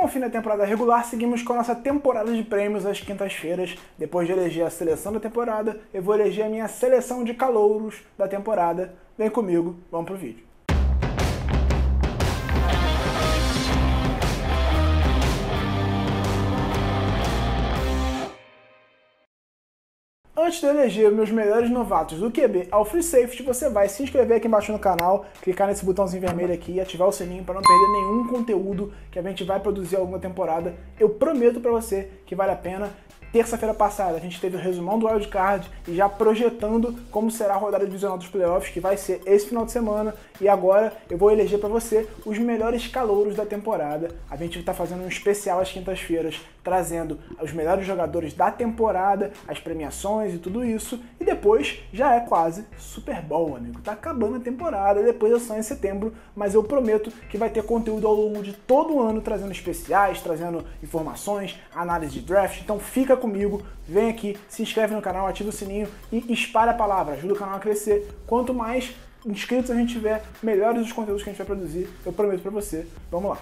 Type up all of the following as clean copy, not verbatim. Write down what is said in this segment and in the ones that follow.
Com o fim da temporada regular, seguimos com a nossa temporada de prêmios às quintas-feiras. Depois de eleger a seleção da temporada, eu vou eleger a minha seleção de calouros da temporada. Vem comigo, vamos pro vídeo. Antes de eleger meus melhores novatos do QB ao Free Safety, você vai se inscrever aqui embaixo no canal, clicar nesse botãozinho vermelho aqui e ativar o sininho para não perder nenhum conteúdo que a gente vai produzir ao longo da temporada. Eu prometo para você que vale a pena. Terça-feira passada a gente teve o resumão do Wildcard e já projetando como será a rodada divisional dos playoffs, que vai ser esse final de semana. E agora eu vou eleger para você os melhores calouros da temporada. A gente está fazendo um especial às quintas-feiras, trazendo os melhores jogadores da temporada, as premiações e tudo isso. E depois já é quase Super Bowl, amigo. Tá acabando a temporada, depois é só em setembro, mas eu prometo que vai ter conteúdo ao longo de todo o ano, trazendo especiais, trazendo informações, análise de draft. Então fica comigo, vem aqui, se inscreve no canal, ativa o sininho e espalha a palavra, ajuda o canal a crescer. Quanto mais inscritos a gente tiver, melhores os conteúdos que a gente vai produzir, eu prometo pra você. Vamos lá.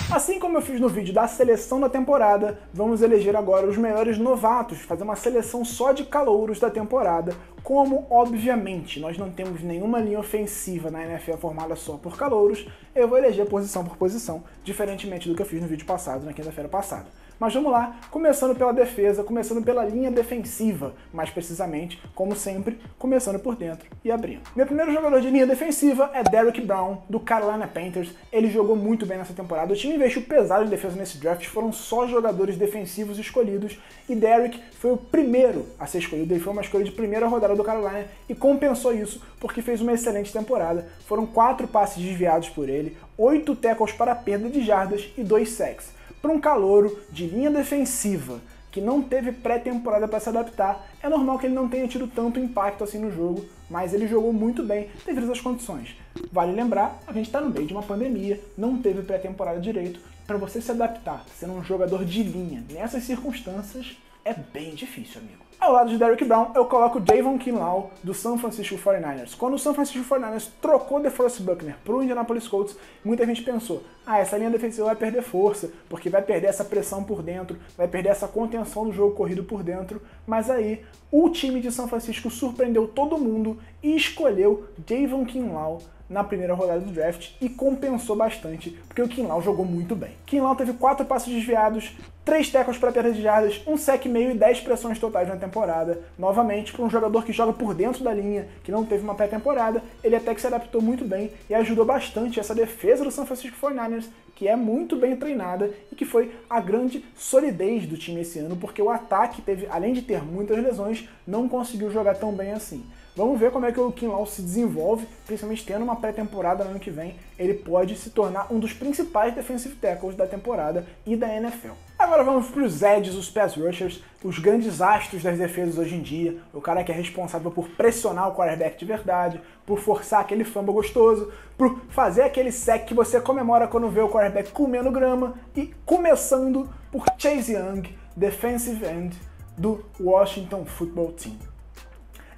Assim como eu fiz no vídeo da seleção da temporada, vamos eleger agora os melhores novatos, fazer uma seleção só de calouros da temporada. Como, obviamente, nós não temos nenhuma linha ofensiva na NFL formada só por calouros, eu vou eleger posição por posição, diferentemente do que eu fiz no vídeo passado, na quinta-feira passada. Mas vamos lá, começando pela defesa, começando pela linha defensiva, mais precisamente, como sempre, começando por dentro e abrindo. Meu primeiro jogador de linha defensiva é Derrick Brown, do Carolina Panthers. Ele jogou muito bem nessa temporada, o time investiu pesado em defesa nesse draft, foram só jogadores defensivos escolhidos, e Derrick foi o primeiro a ser escolhido, ele foi uma escolha de primeira rodada do Carolina, e compensou isso porque fez uma excelente temporada. Foram 4 passes desviados por ele, 8 tackles para perda de jardas e 2 sacks. Para um calouro de linha defensiva que não teve pré-temporada para se adaptar, é normal que ele não tenha tido tanto impacto assim no jogo, mas ele jogou muito bem devido às condições. Vale lembrar, a gente está no meio de uma pandemia, não teve pré-temporada direito. Para você se adaptar, sendo um jogador de linha nessas circunstâncias, é bem difícil, amigo. Ao lado de Derrick Brown, eu coloco Javon Kinlaw, do San Francisco 49ers. Quando o San Francisco 49ers trocou DeForest Buckner para o Indianapolis Colts, muita gente pensou, essa linha defensiva vai perder força, porque vai perder essa pressão por dentro, vai perder essa contenção do jogo corrido por dentro, mas aí o time de São Francisco surpreendeu todo mundo e escolheu Javon Kinlaw na primeira rodada do draft e compensou bastante, porque o Kinlaw jogou muito bem. Kinlaw teve 4 passes desviados, 3 tackles para perda de jardas, 1 sec e meio e 10 pressões totais na temporada. Novamente, para um jogador que joga por dentro da linha, que não teve uma pré-temporada, ele até que se adaptou muito bem e ajudou bastante essa defesa do San Francisco 49ers, que é muito bem treinada e que foi a grande solidez do time esse ano, porque o ataque teve, além de ter muitas lesões, não conseguiu jogar tão bem assim. Vamos ver como é que o Kinlaw se desenvolve, principalmente tendo uma pré-temporada no ano que vem. Ele pode se tornar um dos principais defensive tackles da temporada e da NFL. Agora vamos para os edges, os pass rushers, os grandes astros das defesas hoje em dia. O cara que é responsável por pressionar o quarterback de verdade, por forçar aquele fumble gostoso, por fazer aquele sack que você comemora quando vê o quarterback comendo grama. E começando por Chase Young, defensive end do Washington Football Team.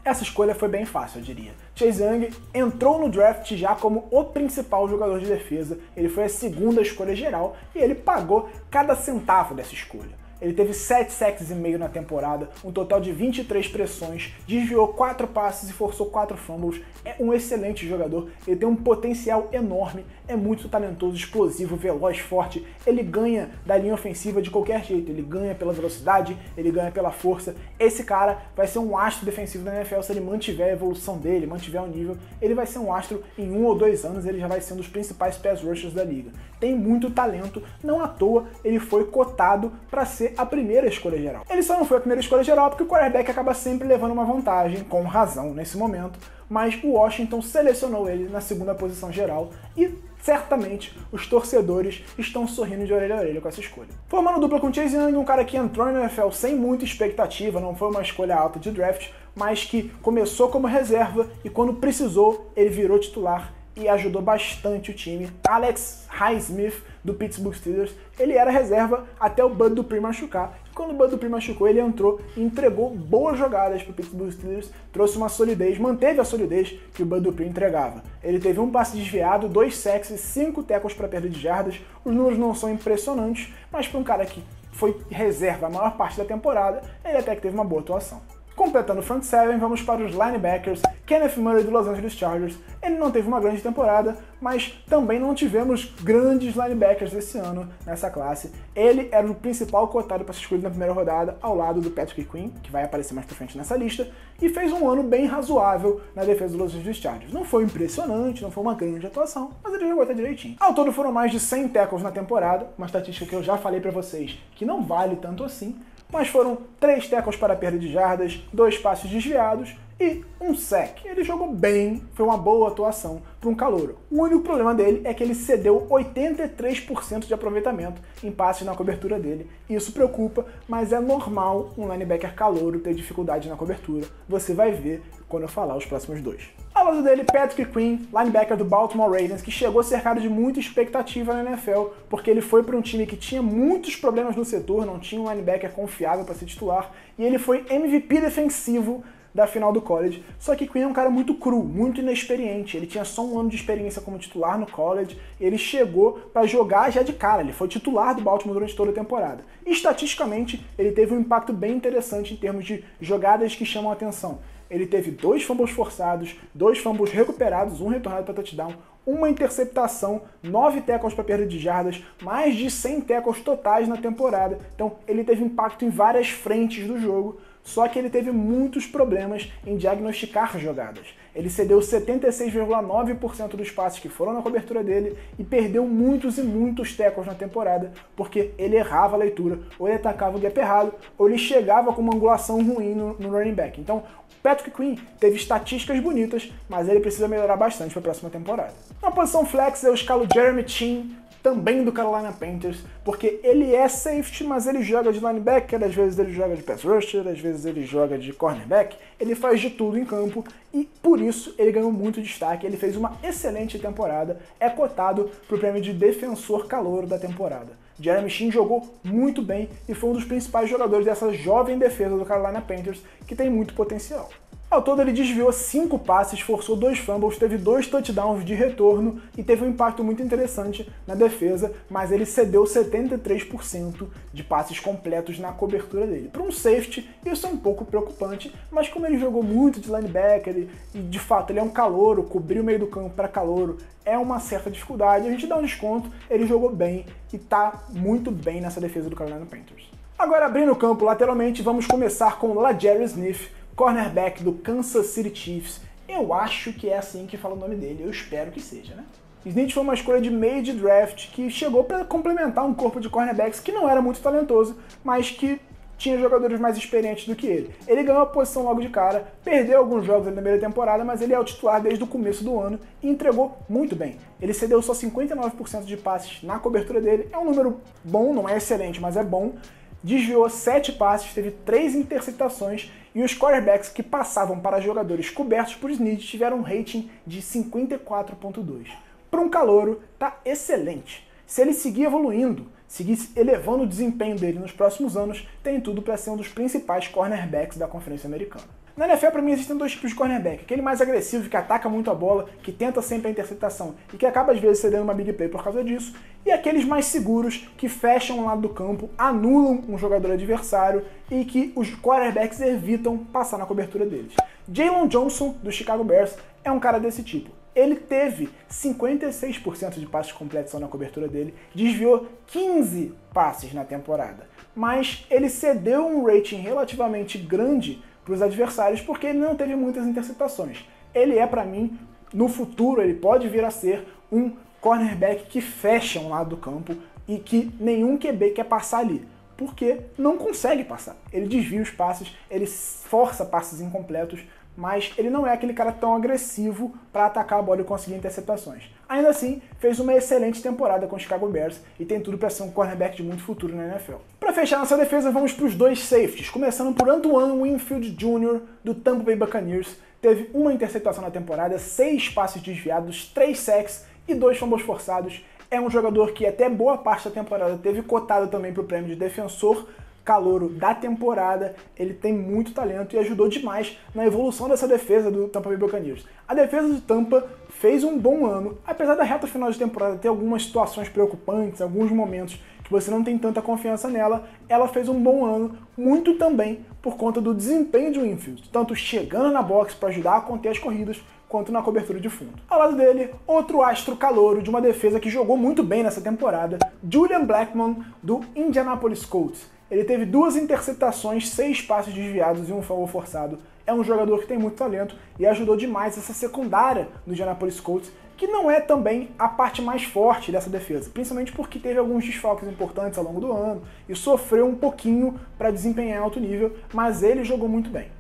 Essa escolha foi bem fácil, eu diria. Chase Young entrou no draft já como o principal jogador de defesa, ele foi a segunda escolha geral e ele pagou cada centavo dessa escolha. Ele teve 7 sacks e meio na temporada, um total de 23 pressões, desviou 4 passes e forçou 4 fumbles. É um excelente jogador, ele tem um potencial enorme, é muito talentoso, explosivo, veloz, forte. Ele ganha da linha ofensiva de qualquer jeito, ele ganha pela velocidade, ele ganha pela força. Esse cara vai ser um astro defensivo da NFL se ele mantiver a evolução dele, mantiver o nível. Ele vai ser um astro em 1 ou 2 anos, ele já vai ser um dos principais pass rushers da liga. Tem muito talento, não à toa ele foi cotado para ser a primeira escolha geral. Ele só não foi a primeira escolha geral porque o quarterback acaba sempre levando uma vantagem, com razão nesse momento, mas o Washington selecionou ele na segunda posição geral e certamente os torcedores estão sorrindo de orelha a orelha com essa escolha. Formando dupla com Chase Young, um cara que entrou na NFL sem muita expectativa, não foi uma escolha alta de draft, mas que começou como reserva e quando precisou ele virou titular e ajudou bastante o time. Alex Highsmith, do Pittsburgh Steelers. Ele era reserva até o Bud Dupree machucar. E quando o Bud Dupree machucou, ele entrou e entregou boas jogadas para o Pittsburgh Steelers, trouxe uma solidez, manteve a solidez que o Bud Dupree entregava. Ele teve um passe desviado, 2 sacks e 5 tackles para perda de jardas. Os números não são impressionantes, mas para um cara que foi reserva a maior parte da temporada, ele até que teve uma boa atuação. Completando o front seven, vamos para os linebackers. Kenneth Murray do Los Angeles Chargers. Ele não teve uma grande temporada, mas também não tivemos grandes linebackers esse ano nessa classe. Ele era o principal cotado para ser escolhido na primeira rodada, ao lado do Patrick Queen, que vai aparecer mais pra frente nessa lista, e fez um ano bem razoável na defesa do Los Angeles Chargers. Não foi impressionante, não foi uma grande atuação, mas ele jogou até direitinho. Ao todo foram mais de 100 tackles na temporada, uma estatística que eu já falei pra vocês que não vale tanto assim, mas foram 3 tackles para perda de jardas, 2 passes desviados e um sack. Ele jogou bem, foi uma boa atuação para um calouro. O único problema dele é que ele cedeu 83% de aproveitamento em passes na cobertura dele. Isso preocupa, mas é normal um linebacker calouro ter dificuldade na cobertura. Você vai ver quando eu falar os próximos 2. Ao lado dele, Patrick Queen, linebacker do Baltimore Ravens, que chegou cercado de muita expectativa na NFL, porque ele foi para um time que tinha muitos problemas no setor, não tinha um linebacker confiável para ser titular, e ele foi MVP defensivo da final do college. Só que Queen é um cara muito cru, muito inexperiente. Ele tinha só um ano de experiência como titular no college. Ele chegou para jogar já de cara. Ele foi titular do Baltimore durante toda a temporada. E, estatisticamente, ele teve um impacto bem interessante em termos de jogadas que chamam a atenção. Ele teve 2 fumbles forçados, 2 fumbles recuperados, 1 retornado para touchdown, 1 interceptação, 9 tackles para perda de jardas, mais de 100 tackles totais na temporada. Então ele teve impacto em várias frentes do jogo, só que ele teve muitos problemas em diagnosticar jogadas. Ele cedeu 76,9% dos passes que foram na cobertura dele e perdeu muitos e muitos tackles na temporada, porque ele errava a leitura, ou ele atacava o gap errado, ou ele chegava com uma angulação ruim no running back. Então, Patrick Queen teve estatísticas bonitas, mas ele precisa melhorar bastante para a próxima temporada. Na posição flex, eu escalo Jeremy Chinn, também do Carolina Panthers, porque ele é safety, mas ele joga de linebacker, às vezes ele joga de pass rusher, às vezes ele joga de cornerback, ele faz de tudo em campo e por isso ele ganhou muito destaque, ele fez uma excelente temporada, é cotado para o prêmio de defensor calouro da temporada. Jeremy Chinn jogou muito bem e foi um dos principais jogadores dessa jovem defesa do Carolina Panthers, que tem muito potencial. Ao todo ele desviou 5 passes, forçou 2 fumbles, teve 2 touchdowns de retorno e teve um impacto muito interessante na defesa, mas ele cedeu 73% de passes completos na cobertura dele. Para um safety, isso é um pouco preocupante, mas como ele jogou muito de linebacker e de fato ele é um calouro, cobrir o meio do campo para calouro é uma certa dificuldade, a gente dá um desconto, ele jogou bem e está muito bem nessa defesa do Carolina Panthers. Agora abrindo o campo lateralmente, vamos começar com L'Jarius Smith, cornerback do Kansas City Chiefs. Eu acho que é assim que fala o nome dele, eu espero que seja, né? Smith foi uma escolha de meio de draft que chegou para complementar um corpo de cornerbacks que não era muito talentoso, mas que tinha jogadores mais experientes do que ele. Ele ganhou a posição logo de cara, perdeu alguns jogos na primeira temporada, mas ele é o titular desde o começo do ano e entregou muito bem. Ele cedeu só 59% de passes na cobertura dele, é um número bom, não é excelente, mas é bom. Desviou 7 passes, teve 3 interceptações e os quarterbacks que passavam para jogadores cobertos por Snead tiveram um rating de 54.2. Para um calouro, tá excelente. Se ele seguir evoluindo, seguir elevando o desempenho dele nos próximos anos, tem tudo para ser um dos principais cornerbacks da Conferência Americana. Na NFL, para mim, existem 2 tipos de cornerback. Aquele mais agressivo, que ataca muito a bola, que tenta sempre a interceptação e que acaba, às vezes, cedendo uma big play por causa disso. E aqueles mais seguros, que fecham o lado do campo, anulam um jogador adversário e que os quarterbacks evitam passar na cobertura deles. Jaylon Johnson, do Chicago Bears, é um cara desse tipo. Ele teve 56% de passes completos na cobertura dele, desviou 15 passes na temporada. Mas ele cedeu um rating relativamente grande para os adversários porque ele não teve muitas interceptações. Ele é, para mim, no futuro, ele pode vir a ser um cornerback que fecha um lado do campo e que nenhum QB quer passar ali, porque não consegue passar. Ele desvia os passes, ele força passes incompletos, mas ele não é aquele cara tão agressivo para atacar a bola e conseguir interceptações. Ainda assim, fez uma excelente temporada com o Chicago Bears e tem tudo para ser um cornerback de muito futuro na NFL. Para fechar nossa defesa, vamos para os 2 safeties, começando por Antoine Winfield Jr., do Tampa Bay Buccaneers. Teve uma interceptação na temporada, 6 passes desviados, 3 sacks e 2 fumbles forçados. É um jogador que até boa parte da temporada teve cotado também para o prêmio de defensor calouro da temporada. Ele tem muito talento e ajudou demais na evolução dessa defesa do Tampa Bay Buccaneers. A defesa do Tampa fez um bom ano, apesar da reta final de temporada ter algumas situações preocupantes, alguns momentos que você não tem tanta confiança nela, ela fez um bom ano, muito também por conta do desempenho de Winfield, tanto chegando na box para ajudar a conter as corridas, quanto na cobertura de fundo. Ao lado dele, outro astro calouro de uma defesa que jogou muito bem nessa temporada, Julian Blackmon, do Indianapolis Colts. Ele teve 2 interceptações, 6 passes desviados e um fumble forçado. É um jogador que tem muito talento e ajudou demais essa secundária do Indianapolis Colts, que não é também a parte mais forte dessa defesa, principalmente porque teve alguns desfalques importantes ao longo do ano e sofreu um pouquinho para desempenhar em alto nível, mas ele jogou muito bem.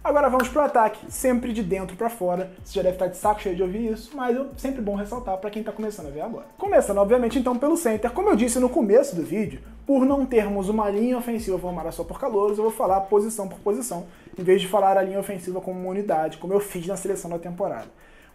Agora vamos pro ataque, sempre de dentro para fora. Você já deve estar de saco cheio de ouvir isso, mas é sempre bom ressaltar para quem está começando a ver agora. Começando, obviamente, então pelo center. Como eu disse no começo do vídeo, por não termos uma linha ofensiva formada só por calouros, eu vou falar posição por posição, em vez de falar a linha ofensiva como uma unidade, como eu fiz na seleção da temporada.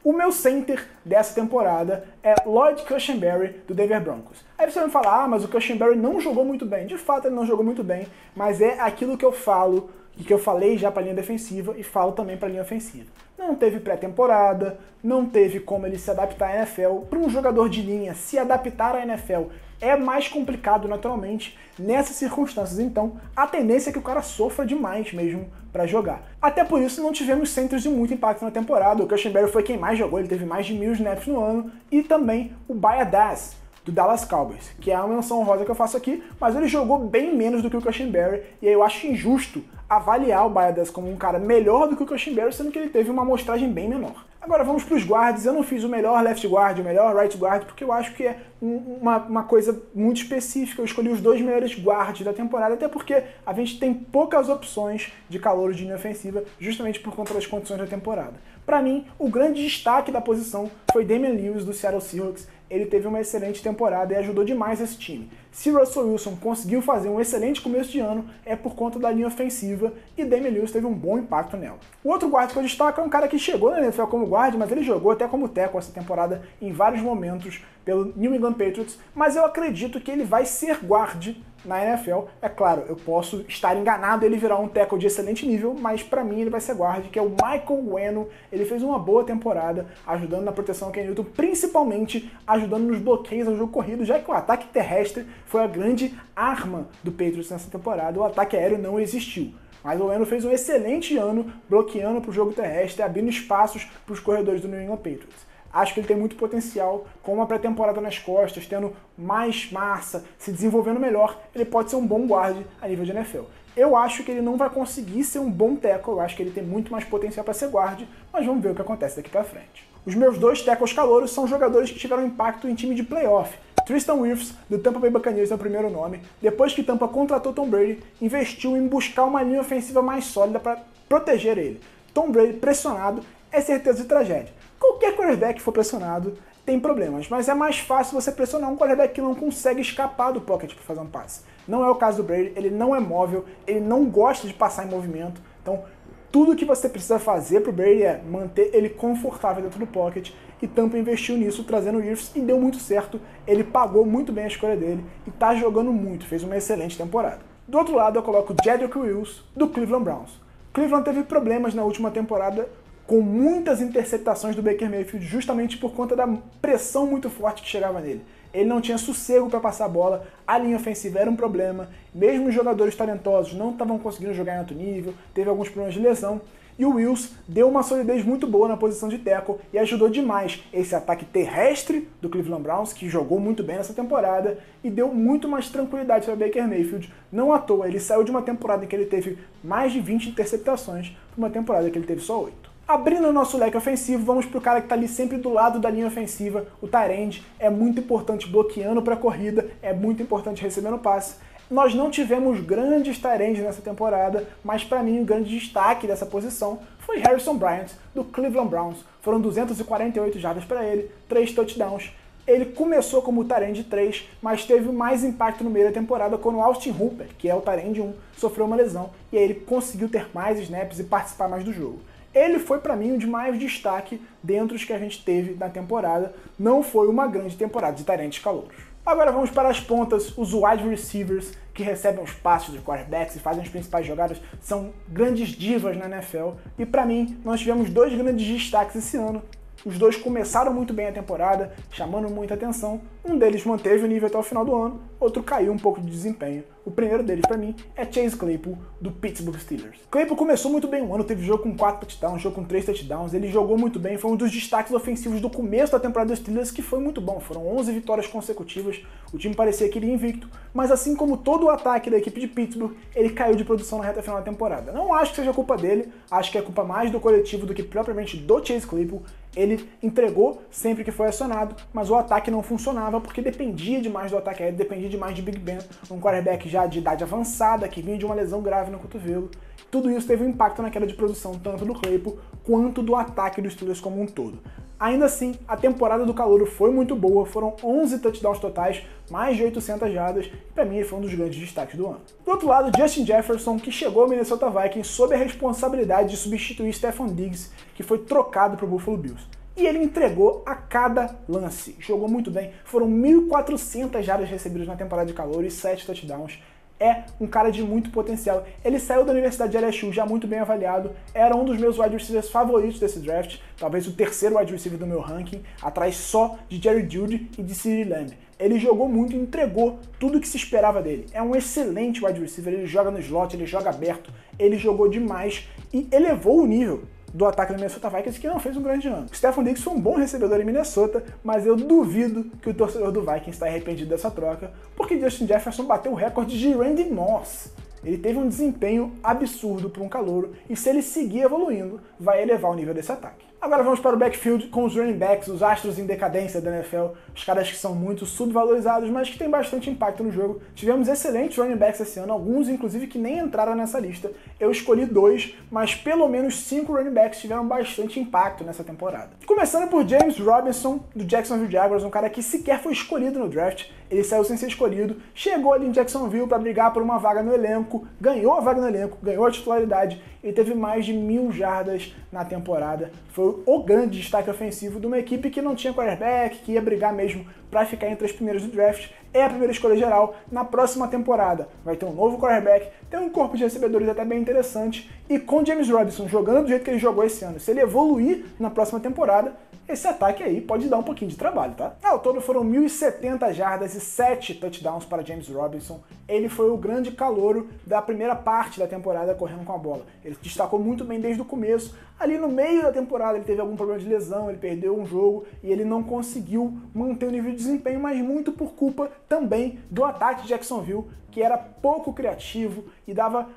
O meu center dessa temporada é Lloyd Cushenberry, do Denver Broncos. Aí você vai me falar, mas o Cushenberry não jogou muito bem. De fato, ele não jogou muito bem, mas é aquilo que eu falo e que eu falei já para a linha defensiva e falo também para a linha ofensiva. Não teve pré-temporada, não teve como ele se adaptar à NFL. Para um jogador de linha se adaptar à NFL é mais complicado naturalmente nessas circunstâncias, então a tendência é que o cara sofra demais mesmo para jogar. Até por isso não tivemos centers de muito impacto na temporada. O Cushenberry foi quem mais jogou, ele teve mais de 1000 snaps no ano, e também o Baya Daz, do Dallas Cowboys, que é a menção honrosa que eu faço aqui, mas ele jogou bem menos do que o Cushenberry, e aí eu acho injusto avaliar o Baya Daz como um cara melhor do que o Cushenberry, sendo que ele teve uma amostragem bem menor. Agora vamos para os guards. Eu não fiz o melhor left guard, o melhor right guard, porque eu acho que é uma coisa muito específica. Eu escolhi os 2 melhores guards da temporada, até porque a gente tem poucas opções de calouro de linha ofensiva, justamente por conta das condições da temporada. Para mim, o grande destaque da posição foi Damian Lewis, do Seattle Seahawks. Ele teve uma excelente temporada e ajudou demais esse time. Se Russell Wilson conseguiu fazer um excelente começo de ano, é por conta da linha ofensiva, e Damian Lewis teve um bom impacto nela. O outro guard que eu destaco é um cara que chegou na NFL como guard, mas ele jogou até como tackle essa temporada em vários momentos pelo New England Patriots, mas eu acredito que ele vai ser guard na NFL. É claro, eu posso estar enganado e ele virar um tackle de excelente nível, mas para mim ele vai ser guard, que é o Michael Weno. Ele fez uma boa temporada, ajudando na proteção ao Ken Newton, principalmente ajudando nos bloqueios ao jogo corrido, já que o ataque terrestre foi a grande arma do Patriots nessa temporada. O ataque aéreo não existiu. Mas o Weno fez um excelente ano bloqueando para o jogo terrestre, abrindo espaços para os corredores do New England Patriots. Acho que ele tem muito potencial, com uma pré-temporada nas costas, tendo mais massa, se desenvolvendo melhor, ele pode ser um bom guard a nível de NFL. Eu acho que ele não vai conseguir ser um bom tackle, eu acho que ele tem muito mais potencial para ser guard, mas vamos ver o que acontece daqui para frente. Os meus 2 tackles calouros são jogadores que tiveram impacto em time de playoff. Tristan Wirfs, do Tampa Bay Buccaneers, é o primeiro nome. Depois que Tampa contratou Tom Brady, investiu em buscar uma linha ofensiva mais sólida para proteger ele. Tom Brady pressionado é certeza de tragédia. Qualquer quarterback que for pressionado tem problemas, mas é mais fácil você pressionar um quarterback que não consegue escapar do pocket para fazer um passe. Não é o caso do Brady, ele não é móvel, ele não gosta de passar em movimento, então tudo que você precisa fazer para o Brady é manter ele confortável dentro do pocket, e Tampa investiu nisso, trazendo o Wirfs, e deu muito certo. Ele pagou muito bem a escolha dele e está jogando muito, fez uma excelente temporada. Do outro lado eu coloco o Jedrick Wills, do Cleveland Browns. Cleveland teve problemas na última temporada com muitas interceptações do Baker Mayfield, justamente por conta da pressão muito forte que chegava nele. Ele não tinha sossego para passar a bola, a linha ofensiva era um problema, mesmo os jogadores talentosos não estavam conseguindo jogar em alto nível, teve alguns problemas de lesão, e o Wills deu uma solidez muito boa na posição de tackle e ajudou demais esse ataque terrestre do Cleveland Browns, que jogou muito bem nessa temporada, e deu muito mais tranquilidade para Baker Mayfield. Não à toa, ele saiu de uma temporada em que ele teve mais de 20 interceptações para uma temporada em que ele teve só 8. Abrindo o nosso leque ofensivo, vamos para o cara que está ali sempre do lado da linha ofensiva, o tight end. É muito importante bloqueando para a corrida, é muito importante recebendo passe. Nós não tivemos grandes tight ends nessa temporada, mas para mim o grande destaque dessa posição foi Harrison Bryant, do Cleveland Browns. Foram 248 jardas para ele, 3 touchdowns. Ele começou como tight end 3, mas teve mais impacto no meio da temporada quando o Austin Hooper, que é o tight end 1, sofreu uma lesão, e aí ele conseguiu ter mais snaps e participar mais do jogo. ele foi para mim o de mais destaque dentre os que a gente teve na temporada. Não foi uma grande temporada de tarentes calouros. Agora vamos para as pontas, os wide receivers que recebem os passes dos quarterbacks e fazem as principais jogadas, são grandes divas na NFL. E para mim, nós tivemos dois grandes destaques esse ano. Os dois começaram muito bem a temporada, chamando muita atenção. Um deles manteve o nível até o final do ano, outro caiu um pouco de desempenho. O primeiro deles, para mim, é Chase Claypool, do Pittsburgh Steelers. Claypool começou muito bem o ano, teve jogo com 4 touchdowns, jogo com 3 touchdowns, ele jogou muito bem, foi um dos destaques ofensivos do começo da temporada dos Steelers, que foi muito bom. Foram 11 vitórias consecutivas, o time parecia que iria invicto, mas assim como todo o ataque da equipe de Pittsburgh, ele caiu de produção na reta final da temporada. Não acho que seja culpa dele, acho que é culpa mais do coletivo do que propriamente do Chase Claypool. Ele entregou sempre que foi acionado, mas o ataque não funcionava porque dependia demais do ataque aéreo, dependia demais de Big Ben, um quarterback já de idade avançada, que vinha de uma lesão grave no cotovelo. Tudo isso teve um impacto na queda de produção, tanto do Claypool quanto do ataque dos Steelers como um todo. Ainda assim, a temporada do calouro foi muito boa, foram 11 touchdowns totais, mais de 800 jardas, e para mim ele foi um dos grandes destaques do ano. Do outro lado, Justin Jefferson, que chegou ao Minnesota Vikings sob a responsabilidade de substituir Stefon Diggs, que foi trocado para o Buffalo Bills. E ele entregou a cada lance, jogou muito bem, foram 1.400 jardas recebidas na temporada de calouro e 7 touchdowns. É um cara de muito potencial. Ele saiu da Universidade de LSU já muito bem avaliado, era um dos meus wide receivers favoritos desse draft, talvez o terceiro wide receiver do meu ranking, atrás só de Jerry Jeudy e de CeeDee Lamb. Ele jogou muito e entregou tudo o que se esperava dele. É um excelente wide receiver, ele joga no slot, ele joga aberto, ele jogou demais e elevou o nível do ataque do Minnesota Vikings, que não fez um grande ano. Stefon Diggs foi um bom recebedor em Minnesota, mas eu duvido que o torcedor do Vikings está arrependido dessa troca, porque Justin Jefferson bateu o recorde de Randy Moss. Ele teve um desempenho absurdo para um calouro, e se ele seguir evoluindo, vai elevar o nível desse ataque. Agora vamos para o backfield com os running backs, os astros em decadência da NFL, os caras que são muito subvalorizados, mas que têm bastante impacto no jogo. Tivemos excelentes running backs esse ano, alguns inclusive que nem entraram nessa lista. Eu escolhi 2, mas pelo menos 5 running backs tiveram bastante impacto nessa temporada. Começando por James Robinson, do Jacksonville Jaguars, um cara que sequer foi escolhido no draft. Ele saiu sem ser escolhido, chegou ali em Jacksonville para brigar por uma vaga no elenco, ganhou a vaga no elenco, ganhou a titularidade, ele teve mais de 1.000 jardas na temporada. Foi o grande destaque ofensivo de uma equipe que não tinha quarterback, que ia brigar mesmo para ficar entre as primeiras do draft. É a primeira escolha geral. Na próxima temporada vai ter um novo quarterback, tem um corpo de recebedores até bem interessante, e com James Robinson jogando do jeito que ele jogou esse ano, se ele evoluir na próxima temporada, esse ataque aí pode dar um pouquinho de trabalho, tá? Ao todo foram 1.070 jardas e 7 touchdowns para James Robinson. Ele foi o grande calouro da primeira parte da temporada correndo com a bola. Ele destacou muito bem desde o começo. Ali no meio da temporada ele teve algum problema de lesão, ele perdeu um jogo e ele não conseguiu manter o nível de desempenho, mas muito por culpa também do ataque de Jacksonville, que era pouco criativo e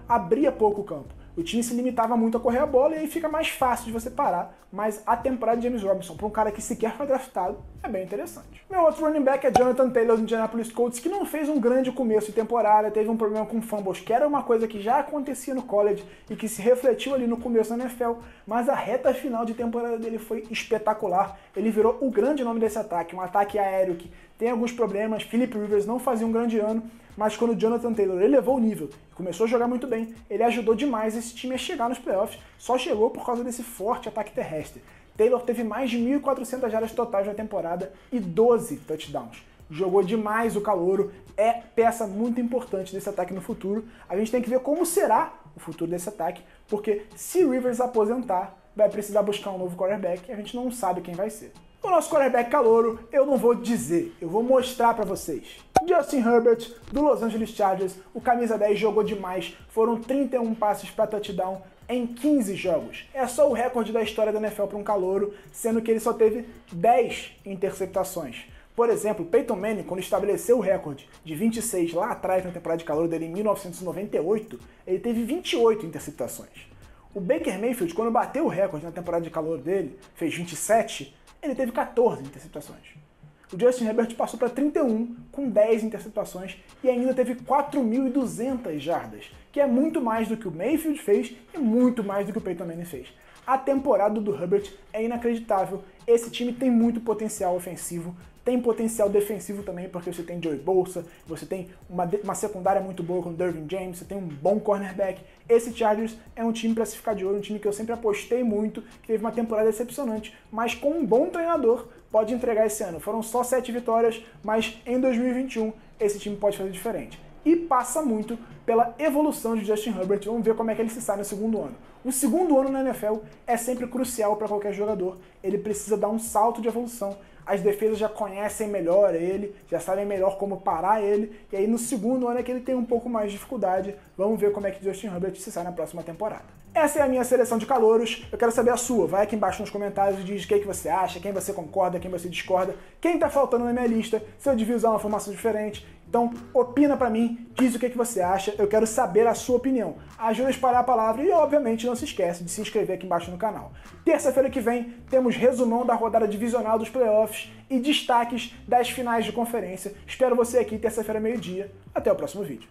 abria pouco o campo. O time se limitava muito a correr a bola e aí fica mais fácil de você parar, mas a temporada de James Robinson, para um cara que sequer foi draftado, é bem interessante. Meu outro running back é Jonathan Taylor, do Indianapolis Colts, que não fez um grande começo de temporada, teve um problema com fumbles, que era uma coisa que já acontecia no college e que se refletiu ali no começo da NFL, mas a reta final de temporada dele foi espetacular. Ele virou o grande nome desse ataque, um ataque aéreo que tem alguns problemas. Philip Rivers não fazia um grande ano, mas quando o Jonathan Taylor elevou o nível e começou a jogar muito bem, ele ajudou demais esse time a chegar nos playoffs, só chegou por causa desse forte ataque terrestre. Taylor teve mais de 1.400 jardas totais na temporada e 12 touchdowns. Jogou demais o calouro, é peça muito importante desse ataque no futuro. A gente tem que ver como será o futuro desse ataque, porque se Rivers aposentar, vai precisar buscar um novo quarterback e a gente não sabe quem vai ser. O nosso quarterback calouro, eu não vou dizer, eu vou mostrar pra vocês. Justin Herbert, do Los Angeles Chargers, o camisa 10 jogou demais, foram 31 passes para touchdown em 15 jogos. É só o recorde da história da NFL para um calouro, sendo que ele só teve 10 interceptações. Por exemplo, Peyton Manning, quando estabeleceu o recorde de 26 lá atrás na temporada de calouro dele em 1998, ele teve 28 interceptações. O Baker Mayfield, quando bateu o recorde na temporada de calouro dele, fez 27, ele teve 14 interceptações. O Justin Herbert passou para 31 com 10 interceptações e ainda teve 4.200 jardas, que é muito mais do que o Mayfield fez e muito mais do que o Peyton Manning fez. A temporada do Herbert é inacreditável, esse time tem muito potencial ofensivo, tem potencial defensivo também, porque você tem Joey Bosa, você tem uma secundária muito boa com o Derwin James, você tem um bom cornerback. Esse Chargers é um time para se ficar de olho, um time que eu sempre apostei muito, que teve uma temporada decepcionante, mas com um bom treinador pode entregar esse ano. Foram só 7 vitórias, mas em 2021 esse time pode fazer diferente. E passa muito pela evolução de Justin Herbert. Vamos ver como é que ele se sai no segundo ano. O segundo ano na NFL é sempre crucial para qualquer jogador. Ele precisa dar um salto de evolução. As defesas já conhecem melhor ele, já sabem melhor como parar ele, e aí no segundo ano é que ele tem um pouco mais de dificuldade. Vamos ver como é que Justin Herbert se sai na próxima temporada. Essa é a minha seleção de calouros, eu quero saber a sua. Vai aqui embaixo nos comentários e diz o que você acha, quem você concorda, quem você discorda, quem tá faltando na minha lista, se eu devia usar uma formação diferente. Então, opina pra mim, diz o que você acha, eu quero saber a sua opinião. Ajuda a espalhar a palavra e, obviamente, não se esquece de se inscrever aqui embaixo no canal. Terça-feira que vem, temos resumão da rodada divisional dos playoffs e destaques das finais de conferência. Espero você aqui terça-feira, meio-dia. Até o próximo vídeo.